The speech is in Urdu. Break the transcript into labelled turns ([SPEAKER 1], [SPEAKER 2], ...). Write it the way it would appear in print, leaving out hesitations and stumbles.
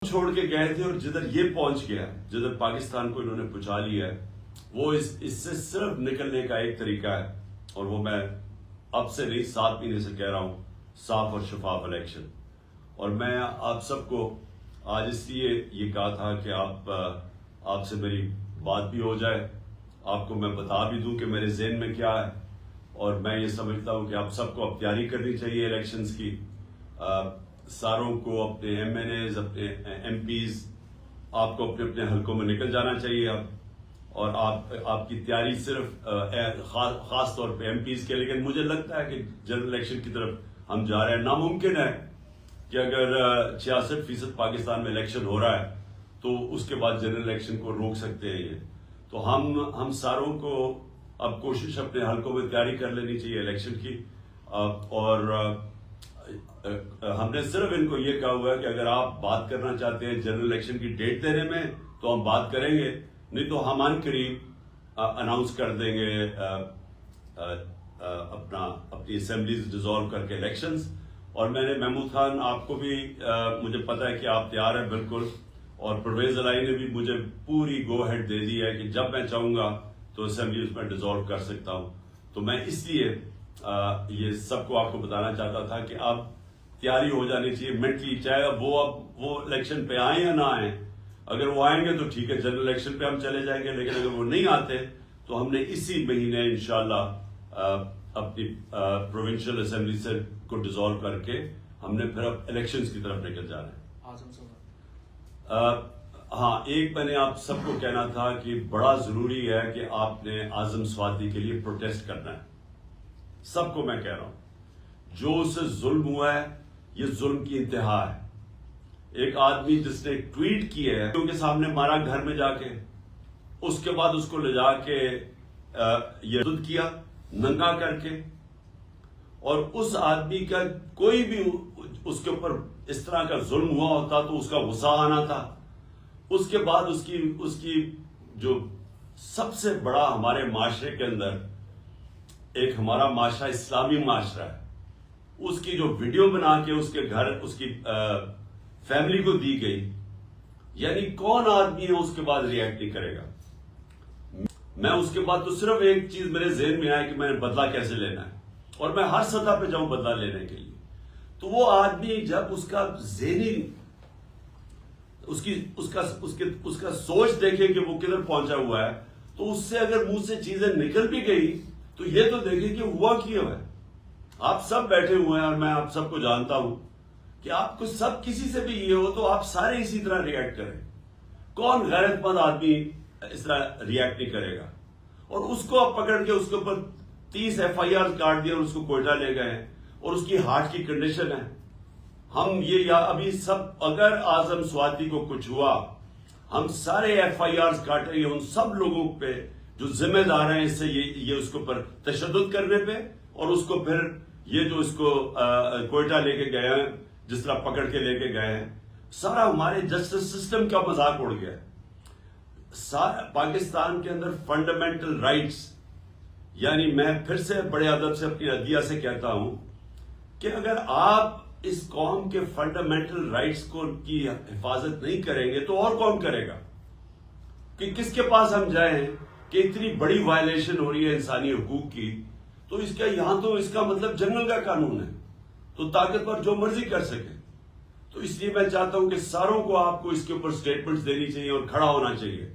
[SPEAKER 1] چھوڑ کے گئے تھے اور جدھر یہ پہنچ گیا، جدھر پاکستان کو انہوں نے پہنچا لیا ہے، وہ اس سے صرف نکلنے کا ایک طریقہ ہے، اور وہ میں اب سے نہیں 7 مہینے سے کہہ رہا ہوں، صاف اور شفاف الیکشن۔ اور میں آپ سب کو آج اس لیے یہ کہا تھا کہ آپ سے میری بات بھی ہو جائے، آپ کو میں بتا بھی دوں کہ میرے ذہن میں کیا ہے، اور میں یہ سمجھتا ہوں کہ آپ سب کو اب تیاری کرنی چاہیے الیکشنز کی۔ ساروں کو اپنے ایم این ایز، اپنے ایم پیز، آپ کو اپنے اپنے حلقوں میں نکل جانا چاہیے اب، اور آپ کی تیاری صرف خاص طور پہ ایم پیز کے، لیکن مجھے لگتا ہے کہ جنرل الیکشن کی طرف ہم جا رہے ہیں۔ ناممکن ہے کہ اگر 66% پاکستان میں الیکشن ہو رہا ہے تو اس کے بعد جنرل الیکشن کو روک سکتے ہیں یہ، تو ہم ساروں کو اب کوشش اپنے حلقوں میں تیاری کر لینی چاہیے الیکشن کی، اور ہم نے صرف ان کو یہ کہا ہوا ہے کہ اگر آپ بات کرنا چاہتے ہیں جنرل الیکشن کی ڈیٹ دینے میں تو ہم بات کریں گے، نہیں تو ہم ان قریب اناؤنس کر دیں گے اپنی اسمبلیز ڈیزالو کر کے الیکشنز۔ اور میں نے محمود خان، آپ کو بھی مجھے پتا ہے کہ آپ تیار ہیں بالکل، اور پرویز الہی نے بھی مجھے پوری گو ہیڈ دے دی ہے کہ جب میں چاہوں گا تو اسمبلیز میں ڈیزالو کر سکتا ہوں۔ تو میں اس لیے یہ سب کو آپ کو بتانا چاہتا تھا کہ اب تیاری ہو جانی چاہیے مینٹلی، چاہے اب وہ الیکشن پہ آئیں یا نہ آئیں۔ اگر وہ آئیں گے تو ٹھیک ہے، جنرل الیکشن پہ ہم چلے جائیں گے، لیکن اگر وہ نہیں آتے تو ہم نے اسی مہینے انشاءاللہ اپنی پروونشل اسمبلی سے کو ڈیزالو کر کے ہم نے پھر اب الیکشنز کی طرف نکل جانا ہے۔ ہاں، ایک میں نے آپ سب کو کہنا تھا کہ بڑا ضروری ہے کہ آپ نے اعظم سواتی کے لیے پروٹیسٹ کرنا ہے۔ سب کو میں کہہ رہا ہوں، جو اسے ظلم ہوا ہے یہ ظلم کی انتہا ہے۔ ایک آدمی جس نے ٹویٹ کی ہے کے سامنے مارا گھر میں جا کے، اس کے بعد اس کو لے جا کے یہ ضد کیا ننگا کر کے، اور اس آدمی کا کوئی بھی اس کے اوپر اس طرح کا ظلم ہوا ہوتا تو اس کا غصہ آنا تھا۔ اس کے بعد اس کی جو سب سے بڑا ہمارے معاشرے کے اندر، ایک ہمارا معاشرہ اسلامی معاشرہ ہے، اس کی جو ویڈیو بنا کے اس کے گھر اس کی فیملی کو دی گئی، یعنی کون آدمی ہے اس کے بعد ریئیکٹ نہیں کرے گا؟ میں اس کے بعد تو صرف ایک چیز میرے ذہن میں آیا کہ میں نے بدلہ کیسے لینا ہے، اور میں ہر سطح پہ جاؤں بدلہ لینے کے لیے۔ تو وہ آدمی جب اس کا ذہنی اس کا سوچ دیکھے کہ وہ کدھر پہنچا ہوا ہے، تو اس سے اگر منہ سے چیزیں نکل بھی گئی تو یہ تو دیکھیں کہ ہوا کیا ہے۔ آپ سب بیٹھے ہوئے ہیں اور میں آپ سب کو جانتا ہوں کہ آپ کو سب کسی سے بھی یہ ہو تو آپ سارے اسی طرح ریئیکٹ کریں۔ کون غیرت مند آدمی اس طرح ریئیکٹ نہیں کرے گا؟ اور اس کو آپ پکڑ کے اس کے اوپر 30 FIR کاٹ دیا اور اس کو کوئٹہ لے گئے ہیں، اور اس کی ہارٹ کی کنڈیشن ہے۔ ہم یہ ابھی سب، اگر اعظم سواتی کو کچھ ہوا، ہم سارے FIRs کاٹیں گے ان سب لوگوں پہ جو ذمہ دار ہیں اس سے یہ اس کے اوپر تشدد کرنے پہ، اور اس کو پھر یہ جو اس کو کوئٹہ لے کے گئے ہیں، جس طرح پکڑ کے لے کے گئے ہیں، سارا ہمارے جسٹس سسٹم کا مذاق اڑ گیا ہے۔ پاکستان کے اندر فنڈامنٹل رائٹس، یعنی میں پھر سے بڑے ادب سے اپنی عدلیہ سے کہتا ہوں کہ اگر آپ اس قوم کے فنڈامنٹل رائٹس کی حفاظت نہیں کریں گے تو اور کون کرے گا؟ کہ کس کے پاس ہم جائیں کہ اتنی بڑی وائلیشن ہو رہی ہے انسانی حقوق کی، تو یہاں تو اس کا مطلب جنگل کا قانون ہے، تو طاقتور جو مرضی کر سکے۔ تو اس لیے میں چاہتا ہوں کہ ساروں کو آپ کو اس کے اوپر سٹیٹمنٹس دینی چاہیے اور کھڑا ہونا چاہیے۔